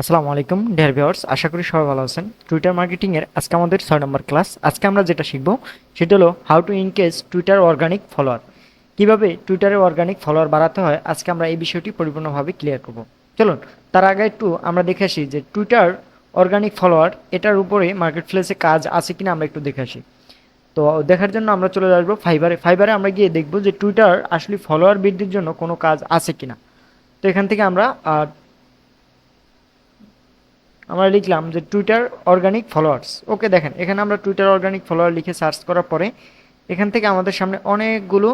আসসালামু আলাইকুম dear viewers, আশা করি সবাই ভালো আছেন। টুইটার মার্কেটিং এর আজকে আমাদের 6 নম্বর ক্লাস। আজকে আমরা যেটা শিখব সেটা হলো how to increase Twitter organic follower. কিভাবে টুইটারে অর্গানিক ফলোয়ার বাড়াতে হয়, আজকে আমরা এই বিষয়টি পরিপূর্ণভাবে ক্লিয়ার করব। চলুন তার আগে একটু আমরা দেখে আসি যে টুইটার অর্গানিক ফলোয়ার এটার উপরে মার্কেট প্লেসে কাজ আছে কিনা আমরা একটু দেখে আসি। তো দেখার জন্য আমরা চলে আসবো ফাইবারে আমরা গিয়ে দেখব যে টুইটার আসলে ফলোয়ার বৃদ্ধির জন্য কোনো কাজ আছে কিনা। তো এখান থেকে আমরা লিখলাম যে টুইটার অর্গানিক ফলোয়ার্স। ওকে, দেখেন এখানে আমরা টুইটার অর্গানিক ফলোয়ার লিখে সার্চ করার পরে এখান থেকে আমাদের সামনে অনেকগুলো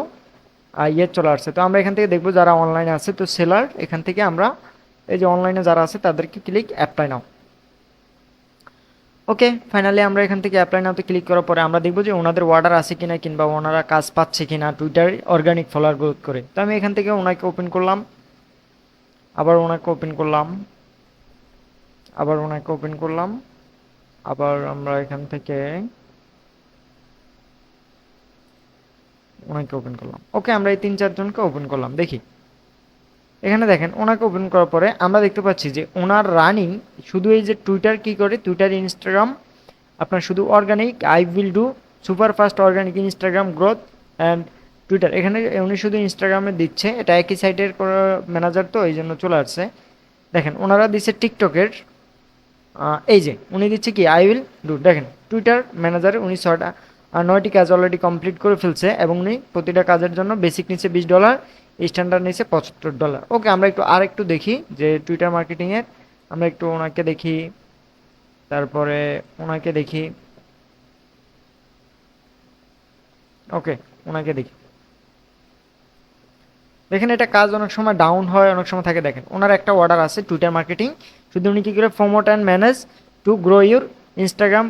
চলে আসছে। তো আমরা এখান থেকে দেখবো যারা অনলাইনে আছে, তো সেলার এখান থেকে আমরা এই যে অনলাইনে যারা আছে তাদেরকে ক্লিক অ্যাপ্লাই নাও। ওকে, ফাইনালি আমরা এখান থেকে অ্যাপ্লাই নাওতে ক্লিক করার পরে আমরা দেখবো যে ওনাদের অর্ডার আছে কিনা কিংবা ওনারা কাজ পাচ্ছে কিনা টুইটার অর্গানিক ফলোয়ার গ্রোথ করে। তো আমি এখান থেকে ওনাকে ওপেন করলাম, আবার ওনাকে ওপেন করলাম, আবার ওনাকে ওপেন করলাম, আবার আমরা এখান থেকে ওনাকে ওপেন করলাম। ওকে, আমরা এই 3-4 জনকে ওপেন করলাম। দেখি এখানে দেখেন ওনাকে ওপেন করার পরে আমরা দেখতে পাচ্ছি যে ওনার রানিং শুধু এই যে টুইটার কি করে, টুইটার ইনস্টাগ্রাম আপনার শুধু organic I will do super fast organic Instagram growth and Twitter. এখানে উনি শুধু ইনস্টাগ্রামে দিচ্ছে, এটা একই সাইটের ম্যানেজার তো এই জন্য চলে আসছে। দেখেন ওনারা দিচ্ছে টিকটকের, এই যে উনি দিচ্ছে কি আই উইল ডু। দেখেন টুইটার ম্যানেজারে উনি 9টি কাজ অলরেডি কমপ্লিট করে ফেলছে এবং উনি প্রতিটা কাজের জন্য বেসিক নিচ্ছে $20, স্ট্যান্ডার্ড নিচ্ছে $75। ওকে, আমরা একটু দেখি যে টুইটার মার্কেটিংয়ের আমরা একটু ওনাকে দেখি, তারপরে ওনাকে দেখি। ওকে, ওনাকে দেখি। দেখেন এটা কাজ অনেক সময় ডাউন হয়, অনেক সময় থাকে। দেখেন ওনার একটা অর্ডার আছে টুইটার মার্কেটিং, শুধু উনি কী করে promote and manage to grow your Instagram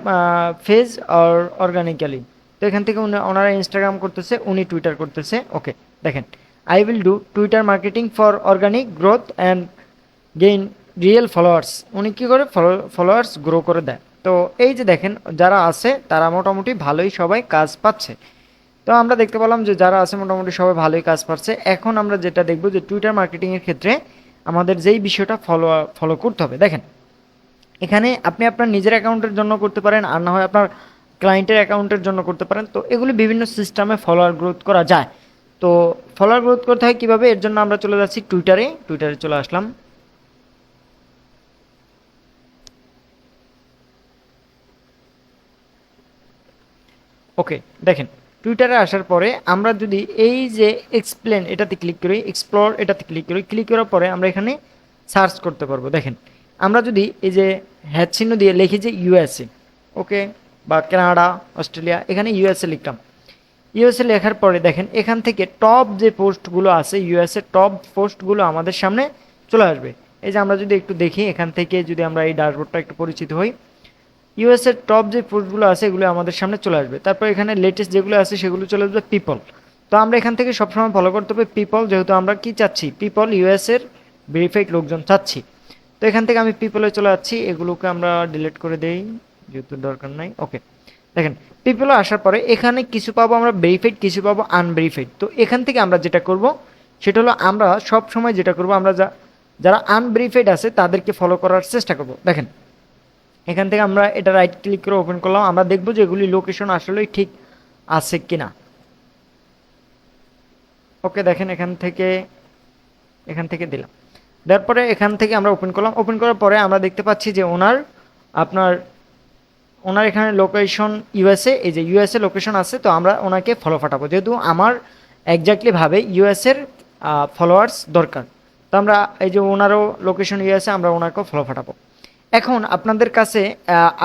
phase or organically. তো এখান থেকে ওনারা ইনস্টাগ্রাম করতেছে, উনি টুইটার করতেছে। ওকে, দেখেন I will do Twitter marketing for organic growth and gain real followers. উনি কী করে ফলোয়ার্স গ্রো করে দেয়। তো এই যে দেখেন যারা আছে তারা মোটামুটি ভালোই সবাই কাজ পাচ্ছে। তো আমরা দেখতে পেলাম যে যারা আছে মোটামুটি সবাই ভালোই কাজ পাচ্ছে। এখন আমরা যেটা দেখব যে টুইটার মার্কেটিংয়ের ক্ষেত্রে আমাদের যেই বিষয়টা ফলো করতে হবে। দেখেন এখানে আপনি আপনার নিজের অ্যাকাউন্টের জন্য করতে পারেন, আর না হয় আপনার ক্লায়েন্টের অ্যাকাউন্টের জন্য করতে পারেন। তো এগুলি বিভিন্ন সিস্টেমে ফলোয়ার গ্রোথ করা যায়। তো ফলোয়ার গ্রোথ করতে হয় কীভাবে, এর জন্য আমরা চলে যাচ্ছি টুইটারে চলে আসলাম। ওকে, দেখেন টুইটারে আসার পরে আমরা যদি এই যে এক্সপ্লেন এটাতে ক্লিক করি, এক্সপ্লোর এটাতে ক্লিক করার পরে আমরা এখানে সার্চ করতে পারবো। দেখেন আমরা যদি এই যে হ্যাচ চিহ্ন দিয়ে লিখি যে ইউএসএ, ওকে, বা কানাডা, অস্ট্রেলিয়া, এখানে ইউএসএ লিখলাম। ইউএসএ লেখার পরে দেখেন এখান থেকে টপ যে পোস্টগুলো আছে ইউএসএ টপ পোস্টগুলো আমাদের সামনে চলে আসবে। এই যে আমরা যদি একটু দেখি এখান থেকে যদি আমরা এই ড্যাশবোর্ডটা একটু পরিচিত হই, ইউএসের টপ যে পোস্টগুলো আছে এগুলো আমাদের সামনে চলে আসবে। তারপর এখানে লেটেস্ট যেগুলো আছে সেগুলো চলে আসবে পিপল। তো আমরা এখান থেকে সবসময় ফলো করতে হবে পিপল, যেহেতু আমরা কি চাচ্ছি, পিপল ইউএসের ভেরিফাইড লোকজন চাচ্ছি। তো এখান থেকে আমি পিপলে চলে যাচ্ছি, এগুলোকে আমরা ডিলিট করে দেই যেহেতু দরকার নাই। ওকে, দেখেন পিপলে আসার পরে এখানে কিছু পাবো আমরা ভেরিফাইড, কিছু পাবো আনভেরিফাইড। তো এখান থেকে আমরা যেটা করব সেটা হলো আমরা সব সময় যেটা করব, আমরা যারা আনভেরিফাইড আছে তাদেরকে ফলো করার চেষ্টা করব। দেখেন এখান থেকে আমরা এটা রাইট ক্লিক করে ওপেন করলাম, আমরা দেখব যে এগুলি লোকেশন আসলেই ঠিক আছে কিনা। ওকে, দেখেন এখান থেকে দিলাম, তারপরে এখান থেকে আমরা ওপেন করলাম। ওপেন করার পরে আমরা দেখতে পাচ্ছি যে ওনার এখানে লোকেশন ইউএসএ, এই যে ইউএসএ লোকেশন আছে। তো আমরা ওনাকে ফলো পাঠাবো, যেহেতু আমার এক্স্যাক্টলি ভাবে ইউএসএর ফলোয়ার্স দরকার। তো আমরা এই যে ওনারও লোকেশন ইউএসএ, আমরা ওনাকেও ফলো পাঠাবো। এখন আপনাদের কাছে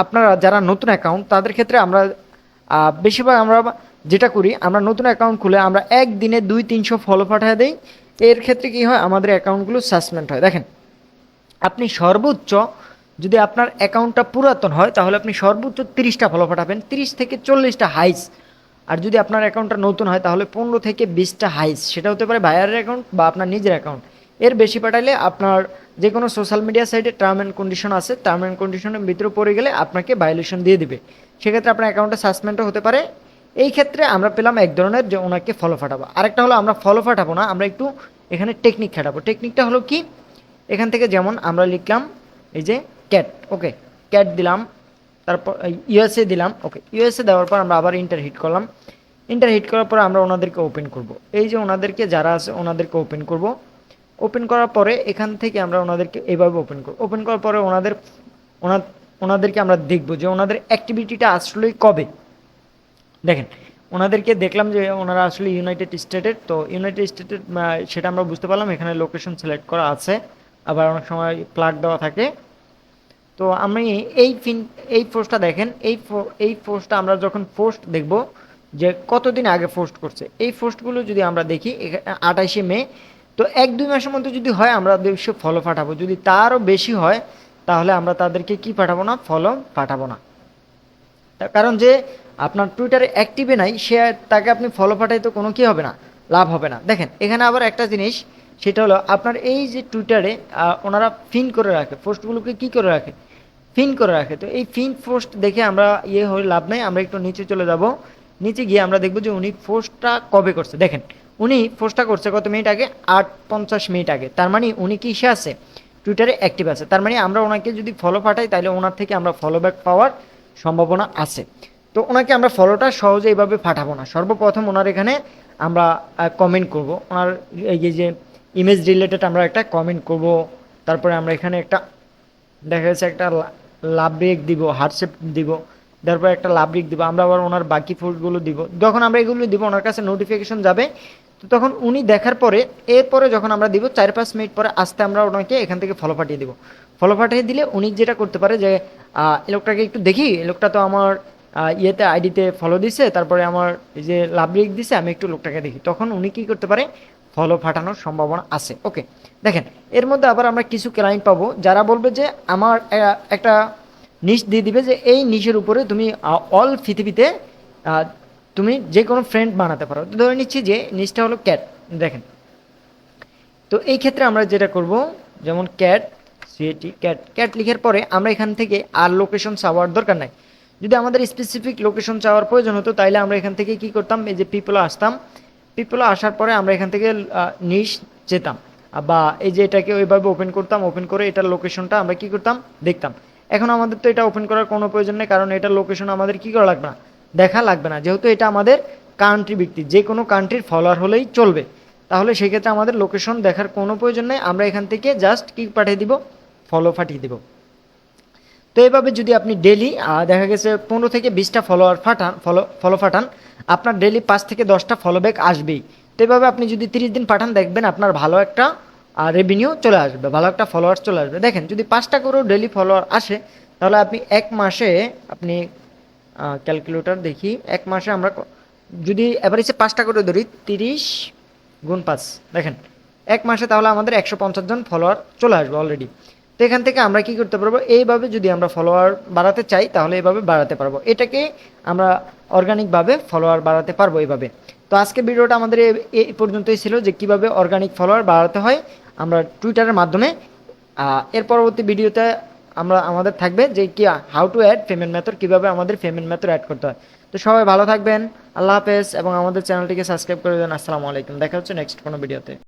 আপনারা যারা নতুন অ্যাকাউন্ট তাদের ক্ষেত্রে আমরা বেশিরভাগ আমরা যেটা করি, আমরা নতুন অ্যাকাউন্ট খুলে আমরা একদিনে 200-300 ফলো পাঠিয়ে দিই। এর ক্ষেত্রে কি হয়, আমাদের অ্যাকাউন্টগুলো সাসপেন্ড হয়। দেখেন আপনি সর্বোচ্চ যদি আপনার অ্যাকাউন্টটা পুরাতন হয় তাহলে আপনি সর্বোচ্চ 30টা ফলো পাঠাবেন, 30 থেকে 40টা হাইস। আর যদি আপনার অ্যাকাউন্টটা নতুন হয় তাহলে 15 থেকে 20টা হাইস, সেটা হতে পারে বায়ারের অ্যাকাউন্ট বা আপনার নিজের অ্যাকাউন্ট। এর বেশি পাঠাইলে আপনার যে কোনো সোশ্যাল মিডিয়া সাইটে টার্ম অ্যান্ড কন্ডিশন আছে, টার্ম অ্যান্ড কন্ডিশনের ভিতরে পড়ে গেলে আপনাকে ভায়োলেশন দিয়ে দিবে, সেক্ষেত্রে আপনার অ্যাকাউন্টটা সাসপেন্ডও হতে পারে। এই ক্ষেত্রে আমরা পেলাম এক ধরনের যে ওনাকে ফলো পাঠাবো। আরেকটা হলো আমরা ফলো পাঠাবো না, আমরা একটু এখানে টেকনিক খাটাবো। টেকনিকটা হলো কি, এখান থেকে যেমন আমরা লিখলাম এই যে ক্যাট, ওকে ক্যাট দিলাম, তারপর ইউএসএ দিলাম, ওকে ইউএসএ দেওয়ার পর আমরা আবার ইন্টার হিট করলাম। ইন্টার হিট করার পরে আমরা ওনাদেরকে ওপেন করব, এই যে ওনাদেরকে যারা আছে ওনাদেরকে ওপেন করব। ওপেন করার পরে এখান থেকে আমরা ওনাদেরকে এইভাবে ওপেন করব। ওপেন করার পরে ওনাদেরকে আমরা দেখব যে ওনাদের অ্যাক্টিভিটিটা আসলেই কবে। দেখেন ওনাদেরকে দেখলাম যে ওনারা আসলে ইউনাইটেড স্টেটের, তো ইউনাইটেড স্টেটের সেটা আমরা বুঝতে পারলাম, এখানে লোকেশন সিলেক্ট করা আছে, আবার অনেক সময় প্লাগ দেওয়া থাকে। তো আমি এই পোস্টটা দেখেন, এই পোস্টটা আমরা যখন পোস্ট দেখব যে কতদিন আগে পোস্ট করছে, এই পোস্টগুলো যদি আমরা দেখি 28শে মে, তো 1-2 মাসের মধ্যে যদি হয় আমরা অবশ্যই ফলো পাঠাবো, যদি তারও বেশি হয় তাহলে আমরা তাদেরকে কি পাঠাবো না, ফলো পাঠাবো না। তার কারণ যে আপনার টুইটারে অ্যাক্টিভে নাই সে তাকে আপনি ফলো পাঠাই তো কোনো কি হবে না, লাভ হবে না। দেখেন এখানে আবার একটা জিনিস, সেটা হলো আপনার এই যে টুইটারে ওনারা ফিন করে রাখে পোস্টগুলোকে, কি করে রাখে, ফিন করে রাখে। তো এই ফিন পোস্ট দেখে আমরা হয়ে লাভ নাই, আমরা একটু নিচে চলে যাব। নিচে গিয়ে আমরা দেখবো যে উনি পোস্টটা কবে করছে। দেখেন উনি পোস্টটা করছে কত মিনিট আগে, 8:50 মিনিট আগে। তার মানে উনি কি সে আছে টুইটারে অ্যাক্টিভ আছে, তার মানে আমরা ওনাকে যদি ফলো পাঠাই তাহলে ওনার থেকে আমরা ফলো ব্যাক পাওয়ার সম্ভাবনা আছে। তো ওনাকে আমরা ফলোটা সহজে এইভাবে পাঠাবো না, সর্বপ্রথম ওনার এখানে আমরা কমেন্ট করব, ওনার এই যে ইমেজ রিলেটেড আমরা একটা কমেন্ট করব। তারপরে আমরা এখানে একটা দেখা যাচ্ছে একটা লাভ ব্রেক দিব, হার্টশেপ দিব, তারপর একটা লাভ ব্রেক দিব। আমরা আবার ওনার বাকি পোস্টগুলো দিব। যখন আমরা এগুলো দিব ওনার কাছে নোটিফিকেশন যাবে, তো তখন উনি দেখার পরে এরপরে যখন আমরা দিব 4-5 মিনিট পরে আসতে আমরা ওনাকে এখান থেকে ফলো পাঠিয়ে দিব। ফলো পাঠিয়ে দিলে উনি যেটা করতে পারে যে এই লোকটাকে একটু দেখি, এই লোকটা তো আমার ইয়েতে আইডিতে ফলো দিছে, তারপরে আমার এই যে লাভ ব্রেক দিছে, আমি একটু লোকটাকে দেখি, তখন উনি কি করতে পারে, ফলো পাঠানোর সম্ভাবনা আছে। ওকে দেখেন এর মধ্যে আবার আমরা কিছু ক্লায়েন্ট পাবো যারা বলবে যে আমার একটা নিশ দিয়ে দিবে যে এই নিশের উপরে তুমি অল পৃথিবীতে তুমি যে কোনো ফ্রেন্ড বানাতে পারো। তো ধরে নিচ্ছি যে নিশটা হলো ক্যাট। দেখেন তো এই ক্ষেত্রে আমরা যেটা করব, যেমন ক্যাট ক্যাট ক্যাট লিখার পরে আমরা এখান থেকে আর লোকেশন চাওয়ার দরকার নাই। যদি আমাদের স্পেসিফিক লোকেশন চাওয়ার প্রয়োজন হতো তাইলে আমরা এখান থেকে কি করতাম, এই যে পিপলে আসতাম, পিপলে আসার পরে আমরা এখান থেকে নিশ যেতাম, বা এই যে এটাকে ওইভাবে ওপেন করতাম, ওপেন করে এটার লোকেশনটা আমরা কি করতাম, দেখতাম। এখন আমাদের তো এটা ওপেন করার কোনো প্রয়োজন নেই, কারণ এটার লোকেশন আমাদের কি করা লাগবে না, দেখা লাগবে না, যেহেতু এটা আমাদের কান্ট্রি ব্যক্তি, যে কোনো কান্ট্রির ফলোয়ার হলেই চলবে। তাহলে সেক্ষেত্রে আমাদের লোকেশন দেখার কোনো প্রয়োজন নেই, আমরা এখান থেকে জাস্ট কি পাঠিয়ে দিব, ফলো পাঠিয়ে দিব। তো এইভাবে যদি আপনি ডেলি দেখা গেছে 15 থেকে 20টা ফলোয়ার ফলো পাঠান, আপনার ডেলি 5 থেকে 10টা ফলো ব্যাক আসবেই। তো এইভাবে আপনি যদি 30 দিন পাঠান দেখবেন আপনার ভালো একটা রেভিনিউ চলে আসবে, ভালো একটা ফলোয়ার চলে আসবে। দেখেন যদি 5টা করেও ডেলি ফলোয়ার আসে তাহলে আপনি এক মাসে, আপনি ক্যালকুলেটর দেখি, এক মাসে আমরা যদি এভারেজে 5টা করে ধরি, 30 × 5, দেখেন এক মাসে তাহলে আমাদের 150 জন ফলোয়ার চলে আসবে অলরেডি। তো এখান থেকে আমরা কি করতে পারবো, এইভাবে যদি আমরা ফলোয়ার বাড়াতে চাই তাহলে এইভাবে বাড়াতে পারবো, এটাকে আমরা অর্গানিকভাবে ফলোয়ার বাড়াতে পারবো এইভাবে। তো আজকে ভিডিওটা আমাদের এই পর্যন্তই ছিল, যে কিভাবে অর্গানিক ফলোয়ার বাড়াতে হয় আমরা টুইটারের মাধ্যমে। এর পরবর্তী ভিডিওতে আমাদের থাকবে যে কি how to add payment method, কীভাবে আমাদের পেমেন্ট মেথড অ্যাড করতে হয়। তো সবাই ভালো থাকবেন, আল্লাহ হাফেজ, এবং আমাদের চ্যানেলটিকে সাবস্ক্রাইব করে দেন। আসসালামু আলাইকুম, দেখা হচ্ছে নেক্সট কোনো ভিডিওতে।